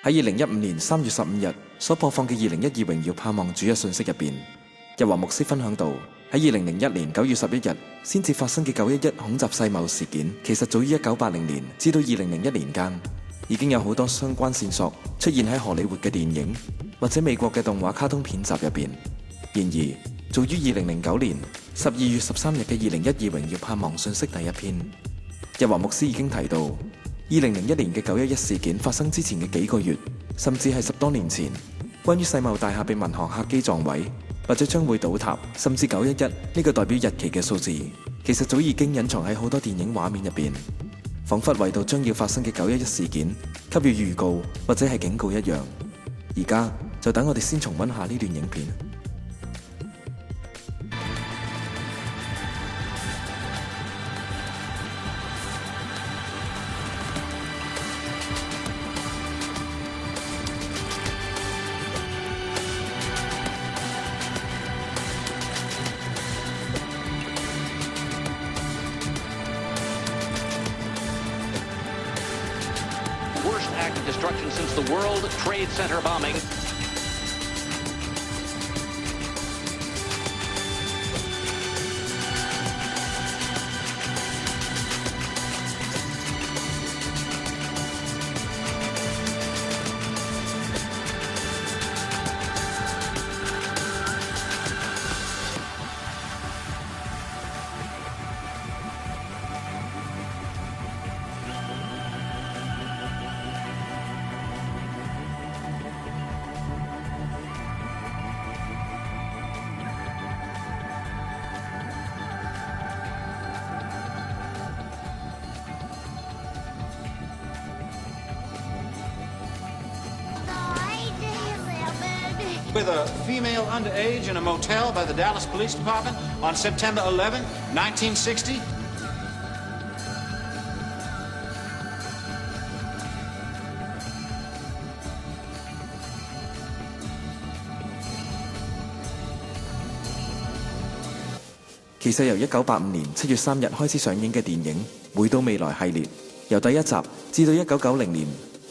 喺2015年3月15日所播放嘅2012榮耀盼望主日信息入邊，日華牧師分享到喺2001年9月11日先至發生嘅911恐襲世貿事件，其實早於1980年至到2001年間，已經有好多相關線索出現喺荷里活嘅電影或者美國嘅動畫卡通片集入邊。然而，早於2009年12月13日嘅2012榮耀盼望信息第一篇，日華牧師已經提到2001年嘅911事件發生之前嘅幾個月，甚至係10多年前，關於世貿大廈被民航客機撞毀或者將會倒塌，甚至911呢個代表日期嘅數字，其實早已經隱藏喺好多電影畫面入邊，彷彿為到將要發生嘅911事件給予預告或者係警告一樣。而家就等我哋先重溫下呢段影片。Worst act of destruction since the World Trade Center bombing. With a female underage in a motel by the Dallas Police Department on September 11, 1960.《其實由1985年7月3日開始上映嘅電影《回到未來》系列，由第一集至到1990年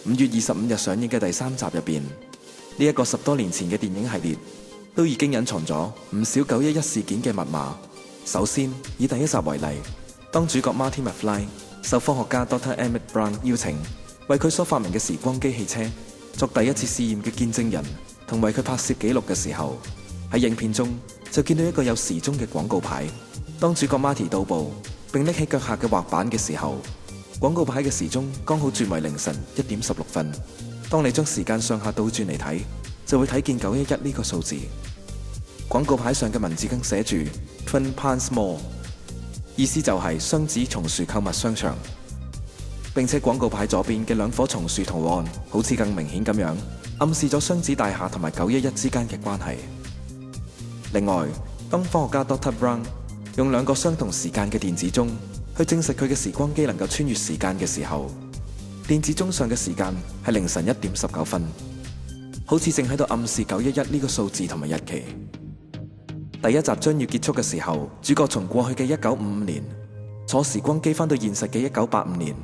5月25日上映嘅第3集入邊，呢一個10多年前嘅電影系列都已經隱藏咗唔少911事件嘅密碼。首先以第一集為例，當主角 Marty McFly 受科學家 Dr. Emmett Brown 邀請，為佢所發明嘅時光機汽車作第一次試驗嘅見證人，同為佢拍攝記錄嘅時候，喺影片中就見到一個有時鐘嘅廣告牌。當主角 Marty 到步並拎起腳下嘅滑板嘅時候，廣告牌嘅時鐘剛好轉為凌晨1點16分。當你將時間上下倒轉嚟睇，就會睇見911呢個數字。廣告牌上嘅文字更寫住 Twin Palms Mall， 意思就係雙子松樹購物商場。並且廣告牌左邊嘅兩棵松樹圖案好似更明顯咁樣暗示咗雙子大廈同埋911之間嘅關係。另外，當科學家 Dr. Brown 用兩個相同時間嘅電子鐘去證實佢嘅時光機能夠穿越時間嘅時候，電子鐘上嘅時間係凌晨1點19分，好似正喺度暗示911呢個數字同埋日期。第一集將要結束嘅時候，主角從過去嘅1955年坐時光機返到現實嘅1985年。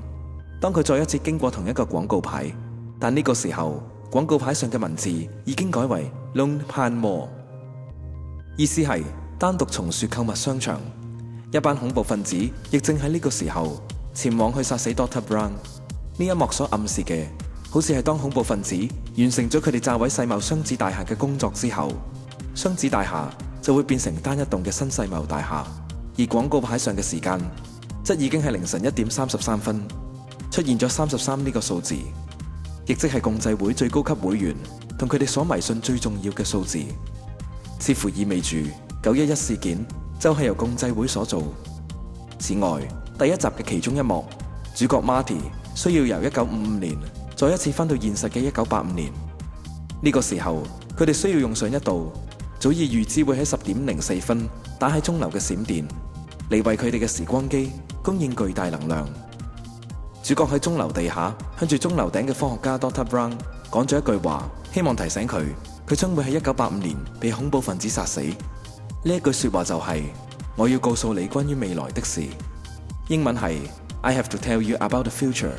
當佢再一次經過同一個廣告牌，但呢個時候廣告牌上嘅文字已經改為 Lone Pine Mall， 意思係單獨松樹購物商場。一班恐怖分子亦正喺呢個時候前往去殺死 Dr. Brown。呢一幕所暗示嘅，好似係當恐怖分子完成咗佢哋炸毀世貿雙子大廈嘅工作之後，雙子大廈就會變成單一棟嘅新世貿大廈。而廣告牌上嘅時間則已經係凌晨1點33分，出現咗33呢個數字，亦即係共濟會最高級會員同佢哋所迷信最重要嘅數字，似乎意味住911事件就係由共濟會所做。此外，第一集嘅其中一幕，主角 Marty 需要由1955年再一次返到現實嘅1985年。呢個時候，佢哋需要用上一道早已預知會喺10點04分打喺鐘樓嘅閃電，嚟為佢哋嘅時光機供應巨大能量。主角喺鐘樓地下向住鐘樓頂嘅科學家 Dr. Brown 講咗一句話，希望提醒佢將會喺1985年被恐怖分子殺死。呢一句說話就係我要告訴你關於未來的事，英文係I have to tell you about the future。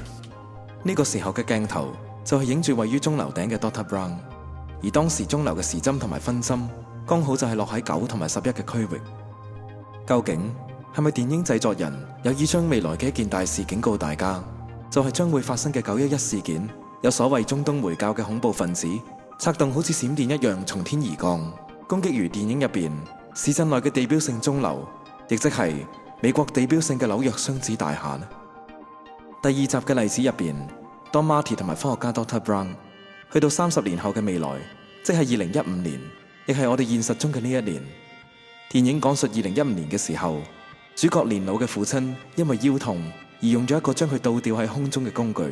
呢個時候嘅鏡頭就係影住位於鐘樓頂嘅 Dr. Brown， 而當時鐘樓嘅時針同埋分針剛好就係落喺9同埋11嘅區域。究竟係咪電影製作人有意將未來嘅一件大事警告大家，就係將會發生嘅911事件，有所謂中東回教嘅恐怖分子策動好似閃電一樣從天而降，攻擊如電影入邊市鎮內嘅地標性鐘樓，亦即係美國地標性嘅紐約雙子大廈呢？第2集嘅例子入邊，當 Marty 同埋科學家 Dr. Brown 去到30年後嘅未來，即係2015年，亦係我哋現實中嘅呢一年。電影講述2015年嘅時候，主角年老嘅父親因為腰痛而用咗一個將佢倒吊喺空中嘅工具。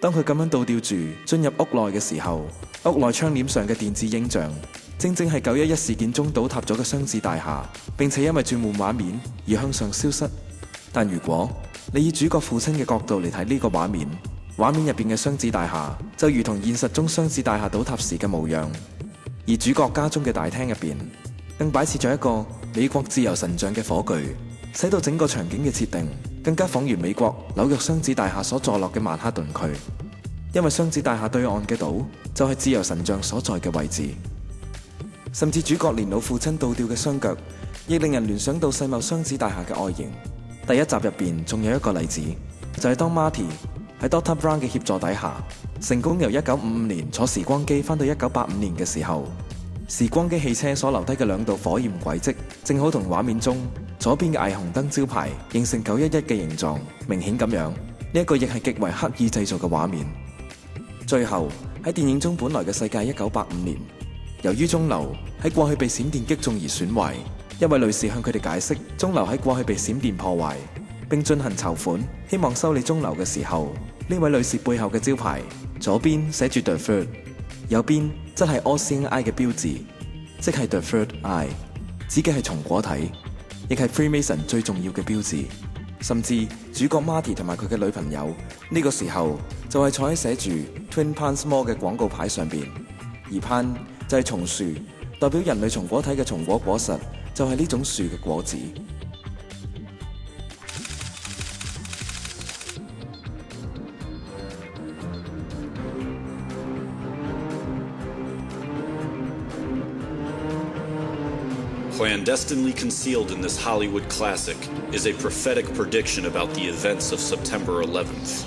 當佢咁樣倒吊住進入屋內嘅時候，屋內窗簾上嘅電子影像正正係911事件中倒塌咗嘅雙子大廈，並且因為轉換畫面而向上消失。但如果你以主角父親嘅角度嚟睇呢個畫面入邊嘅雙子大廈就如同現實中雙子大廈倒塌時嘅模樣，而主角家中嘅大廳入邊更擺設咗一個美國自由神像嘅火炬，使到整個場景嘅設定更加仿如美國紐約雙子大廈所坐落嘅曼哈頓區，因為雙子大廈對岸嘅島就係自由神像所在嘅位置。甚至主角年老父親倒吊嘅雙腳亦令人聯想到世貿雙子大廈嘅外形。第1集入邊仲有一個例子，就係當 Marty 喺 Dr. Brown 嘅協助底下成功由1955年坐時光機翻到1985年嘅時候，時光機汽車所留低嘅2道火焰軌跡正好同畫面中左邊嘅霓虹燈招牌形成911嘅形狀，明顯咁樣呢一個亦係極為刻意製造嘅畫面。最後喺電影中本來嘅世界1985年，由於鐘樓喺過去被閃電擊中而損壞，一位女士向佢哋解釋鐘樓喺過去被閃電破壞，並進行籌款，希望修理鐘樓嘅時候，呢位女士背後嘅招牌左邊寫住 The Third， 右邊則係 All Seeing Eye 嘅標誌，即係 The Third Eye， 指嘅係松果體，亦係 Freemason 最重要嘅標誌。甚至主角 Marty 同埋佢嘅女朋友呢個時候就係坐喺寫住 Twin Pines Mall 嘅廣告牌上邊，而 Pine 就係松樹，代表人類松果體嘅松果果實就係呢種樹嘅果子。Clandestinely concealed in this Hollywood classic is a prophetic prediction about the events of September 11th.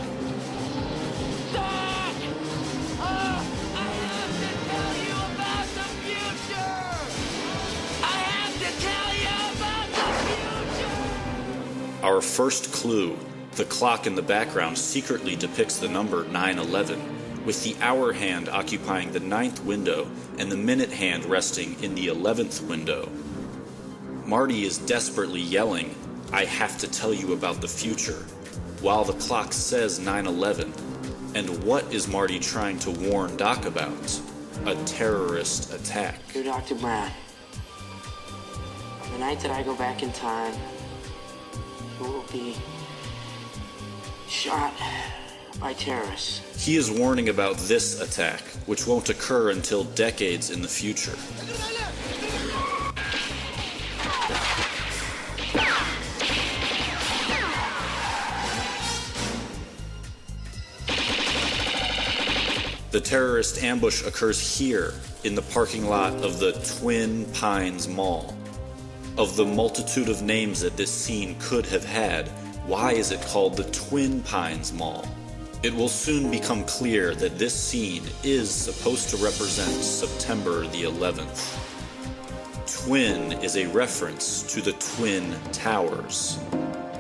Our first clue, the clock in the background secretly depicts the number 9/11, with the hour hand occupying the 9th window and the minute hand resting in the 11th window. Marty is desperately yelling, "I have to tell you about the future," while the clock says 9/11. And what is Marty trying to warn Doc about? A terrorist attack. Dear Dr. Brown, the night that I go back in time, you will be shot by terrorists. He is warning about this attack, which won't occur until decades in the future. The terrorist ambush occurs here in the parking lot of the Twin Pines Mall. Of the multitude of names that this scene could have had, why is it called the Twin Pines Mall? It will soon become clear that this scene is supposed to represent September the 11th. Twin is a reference to the Twin Towers.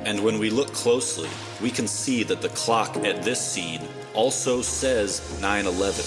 And when we look closely, we can see that the clock at this scene also says 9/11.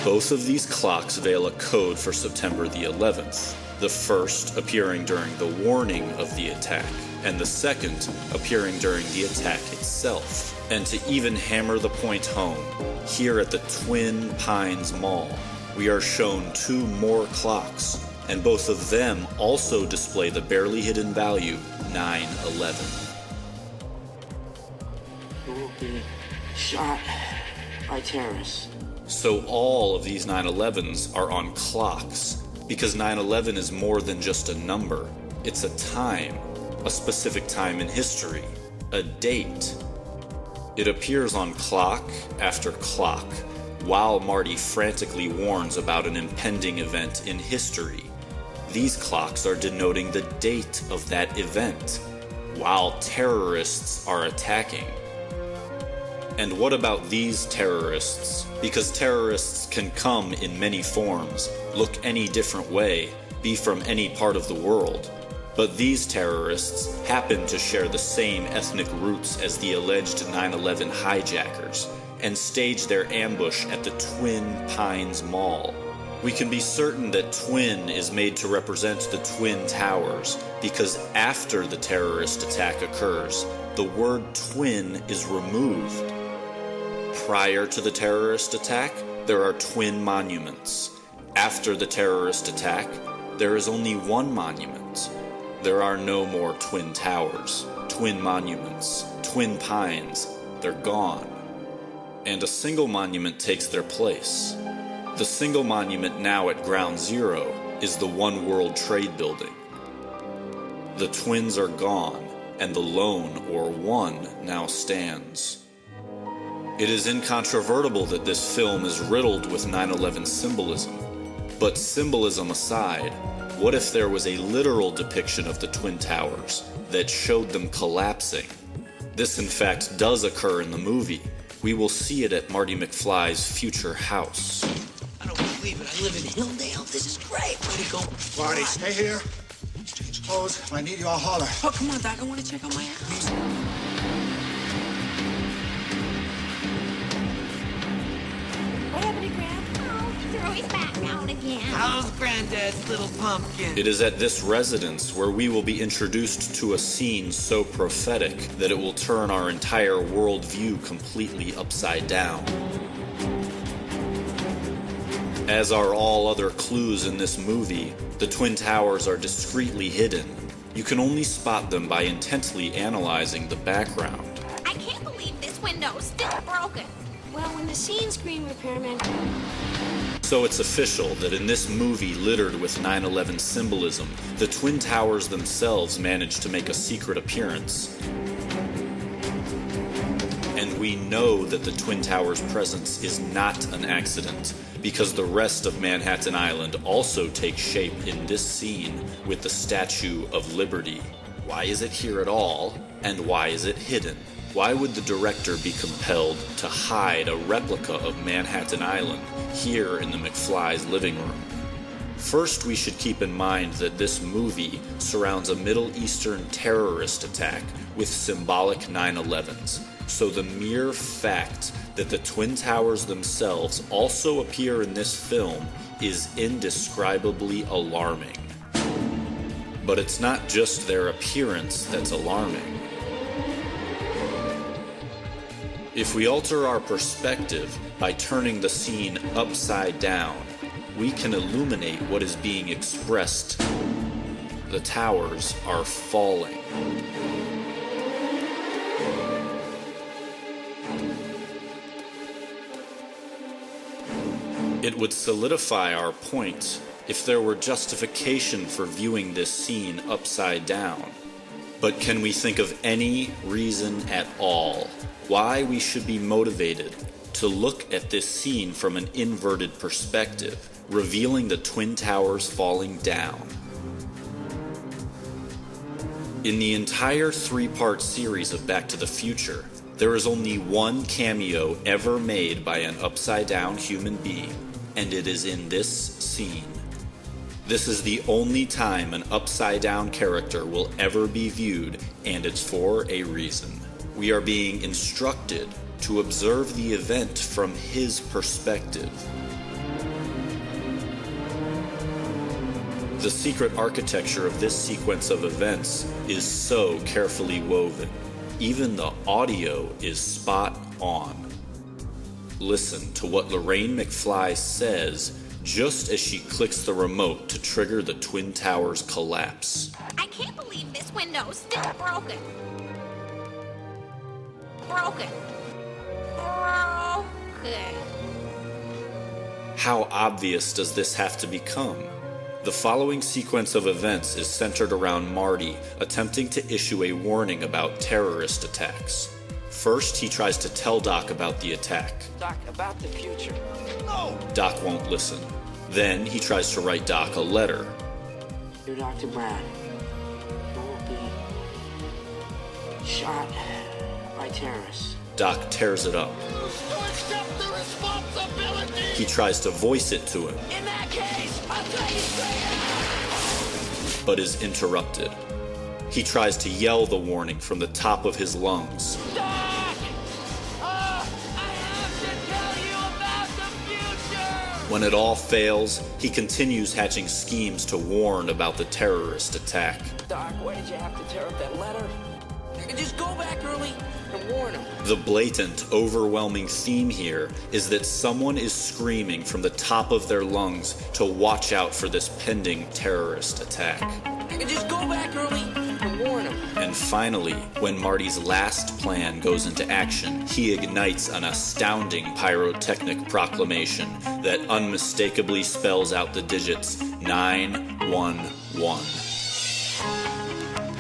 Both of these clocks veil a code for September the 11th, the first appearing during the warning of the attack, and the second appearing during the attack itself. And to even hammer the point home, here at the Twin Pines Mall, we are shown 2 more clocks, and both of them also display the barely hidden value 9/11. You will be shot by terrorists. So all of these 9/11s are on clocks, because 9/11 is more than just a number. It's a time, a specific time in history, a date. It appears on clock after clock, while Marty frantically warns about an impending event in history. These clocks are denoting the date of that event, while terrorists are attacking. And what about these terrorists? Because terrorists can come in many forms, look any different way, be from any part of the world. But these terrorists happen to share the same ethnic roots as the alleged 9/11 hijackers and stage their ambush at the Twin Pines Mall. We can be certain that twin is made to represent the Twin Towers because after the terrorist attack occurs, the word twin is removed. Prior to the terrorist attack, there are twin monuments. After the terrorist attack, there is only one monument. There are no more twin towers, twin monuments, twin pines. They're gone. And a single monument takes their place. The single monument now at Ground Zero is the One World Trade Building. The twins are gone, and the lone, or one, now stands. It is incontrovertible that this film is riddled with 9/11 symbolism. But symbolism aside, what if there was a literal depiction of the Twin Towers that showed them collapsing? This in fact does occur in the movie. We will see it at Marty McFly's future house. I don't believe it. I live in Hilldale. This is great. Way to go. Marty, stay here. Change clothes. If I need you, I'll holler. Oh, come on, Doc. I want to check out my house. What happened to Grandpa? Oh, throw his back out again. How's Granddad's little pumpkin? It is at this residence where we will be introduced to a scene so prophetic that it will turn our entire worldview completely upside down. As are all other clues in this movie, the Twin Towers are discreetly hidden. You can only spot them by intently analyzing the background. I can't believe this window's still broken. Well, when the scene screen repairman... So it's official that in this movie littered with 9/11 symbolism, the Twin Towers themselves managed to make a secret appearance. And we know that the Twin Towers' presence is not an accident, because the rest of Manhattan Island also takes shape in this scene with the Statue of Liberty. Why is it here at all, and why is it hidden? Why would the director be compelled to hide a replica of Manhattan Island here in the McFly's living room? First, we should keep in mind that this movie surrounds a Middle Eastern terrorist attack with symbolic 9/11s, so the mere fact that the Twin Towers themselves also appear in this film is indescribably alarming. But it's not just their appearance that's alarming. If we alter our perspective by turning the scene upside down, we can illuminate what is being expressed. The towers are falling. It would solidify our point if there were justification for viewing this scene upside down. But can we think of any reason at all why we should be motivated to look at this scene from an inverted perspective, revealing the Twin Towers falling down? In the entire 3-part series of Back to the Future, there is only one cameo ever made by an upside-down human being, and it is in this scene. This is the only time an upside-down character will ever be viewed, and it's for a reason. We are being instructed to observe the event from his perspective. The secret architecture of this sequence of events is so carefully woven. Even the audio is spot on. Listen to what Lorraine McFly says just as she clicks the remote to trigger the Twin Towers collapse. I can't believe this window's still broken. Broken. How obvious does this have to become? The following sequence of events is centered around Marty attempting to issue a warning about terrorist attacks. First, he tries to tell Doc about the attack. Doc, about the future. No! Doc won't listen. Then he tries to write Doc a letter. Dear Dr. Brown, you will be shot by terrorists. Doc tears it up. You accept the responsibility! He tries to voice it to him, In that case, I'll tell you straight out! but is interrupted. He tries to yell the warning from the top of his lungs. Doc! I have to tell you about the future! When it all fails, he continues hatching schemes to warn about the terrorist attack. Doc, why did you have to tear up that letter? Just go back early and warn him. The blatant, overwhelming theme here is that someone is screaming from the top of their lungs to watch out for this pending terrorist attack. Just go back early and warn him. And finally, when Marty's last plan goes into action, he ignites an astounding pyrotechnic proclamation that unmistakably spells out the digits 911.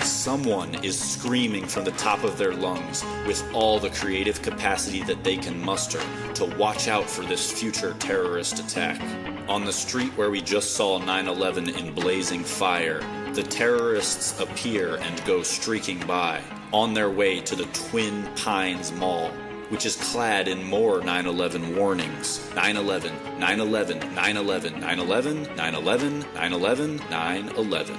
Someone is screaming from the top of their lungs with all the creative capacity that they can muster to watch out for this future terrorist attack. On the street where we just saw 9/11 in blazing fire, the terrorists appear and go streaking by, on their way to the Twin Pines Mall, which is clad in more 9/11 warnings. 9/11, 9/11, 9/11, 9/11, 9/11, 9/11, 9/11.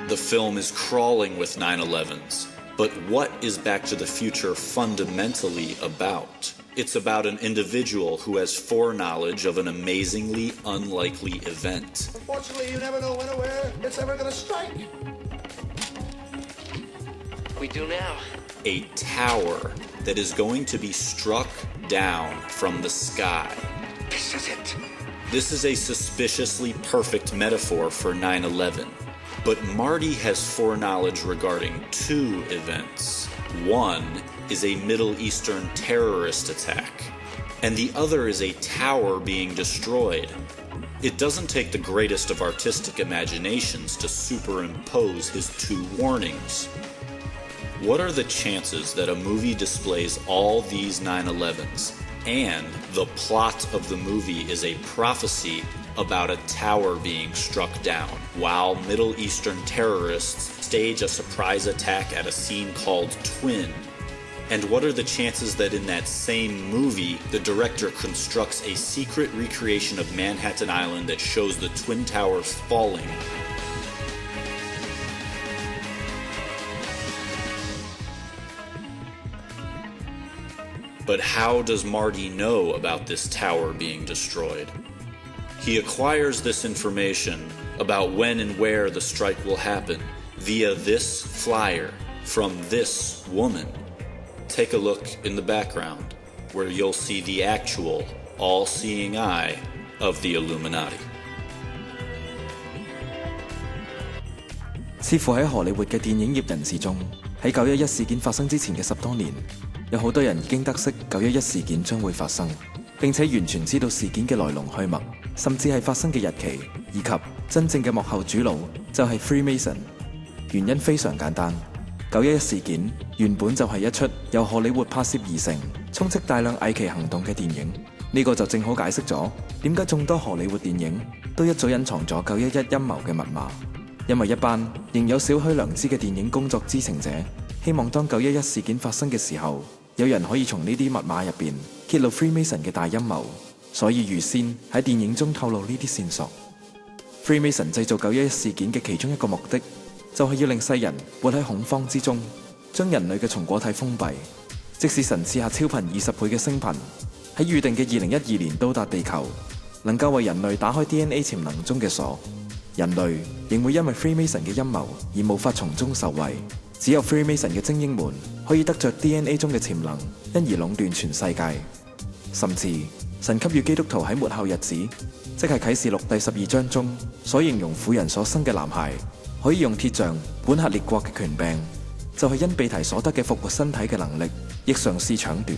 The film is crawling with 9/11s. But what is Back to the Future fundamentally about? It's about an individual who has foreknowledge of an amazingly unlikely event. Unfortunately, you never know when or where it's ever gonna strike. We do now. A tower that is going to be struck down from the sky. This is it. This is a suspiciously perfect metaphor for 9/11. But Marty has foreknowledge regarding two events. One is a Middle Eastern terrorist attack, and the other is a tower being destroyed. It doesn't take the greatest of artistic imaginations to superimpose his two warnings. What are the chances that a movie displays all these 9/11s, and the plot of the movie is a prophecy about a tower being struck down, while Middle Eastern terrorists stage a surprise attack at a scene called Twin? And what are the chances that in that same movie, the director constructs a secret recreation of Manhattan Island that shows the Twin Towers falling? But how does Marty know about this tower being destroyed? He acquires this information about when and where the strike will happen via this flyer from this woman. Take a look in the background, where you'll see the actual, all-seeing eye of the Illuminati. 似乎喺荷里活嘅電影業人士中，喺911事件發生之前嘅10多年，有好多人已經得悉911事件將會發生，並且完全知道事件嘅來龍去脈，甚至係發生嘅日期，以及真正嘅幕後主腦就係 Freemason。原因非常簡單，911事件原本就係一出由荷里活拍攝而成、充斥大量偽旗行動嘅電影。呢個就正好解釋咗點解眾多荷里活電影都一早隱藏咗911陰謀嘅密碼，因為一班仍有少許良知嘅電影工作知情者，希望當911事件發生嘅時候，有人可以從呢啲密碼入邊揭露 Freemason 嘅大陰謀，所以預先喺電影中透露呢啲線索。Freemason 製造911事件嘅其中一個目的，就係要令世人活喺恐慌之中，將人類嘅松果體封閉。即使神賜下超頻20倍嘅星頻，喺預定嘅2012年到達地球，能夠為人類打開 DNA 潛能中嘅鎖，人類仍會因為 Freemason 嘅陰謀而無法從中受惠。只有 Freemason 嘅精英們可以得着 DNA 中嘅潛能，因而壟斷全世界。甚至神給予基督徒喺末後日子，即係啟示錄第12章中所形容婦人所生嘅男孩，可以用鐵杖管轄列國嘅權柄，就係因被提所得嘅復活身體嘅能力，亦嘗試搶奪。